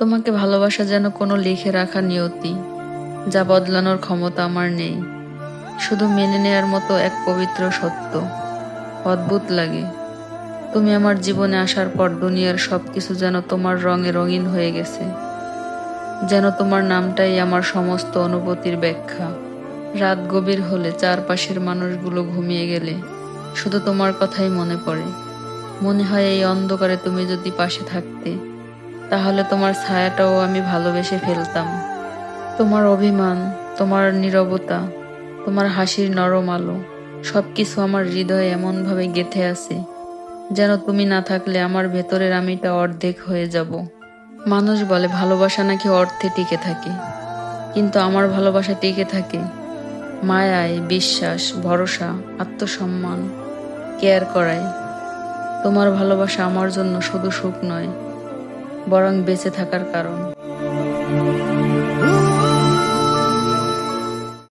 তোমাকে ভালোবাসা যেন কোনো লিখে রাখা নিয়তি, যা বদলানোর ক্ষমতা আমার নেই, শুধু মেনে নেয়ার মতো এক পবিত্র সত্য। অদ্ভুত লাগে, তুমি আমার জীবনে আসার পর দুনিয়ার সবকিছু যেন তোমার রঙে রঙিন হয়ে গেছে, যেন তোমার নামটাই আমার সমস্ত অনুভূতির ব্যাখ্যা। রাত গভীর হলে, চারপাশের মানুষগুলো ঘুমিয়ে গেলে, শুধু তোমার কথাই মনে পড়ে। মনে হয় এই অন্ধকারে তুমি যদি পাশে থাকতে, তাহলে তোমার ছায়াটাও আমি ভালোবেসে ফেলতাম। তোমার অভিমান, তোমার নীরবতা, তোমার হাসির নরম আলো, সবকিছু আমার হৃদয়ে এমনভাবে গেঁথে আছে, যেন তুমি না থাকলে আমার ভেতরের আমিটা অর্ধেক হয়ে যাব। মানুষ বলে ভালোবাসা নাকি অর্থে টিকে থাকে, কিন্তু আমার ভালোবাসা টিকে থাকে মায়ায়, বিশ্বাস, ভরসা, আত্মসম্মান, কেয়ার করায়। তোমার ভালোবাসা আমার জন্য শুধু সুখ নয়, বরং বেঁচে থাকার কারণ।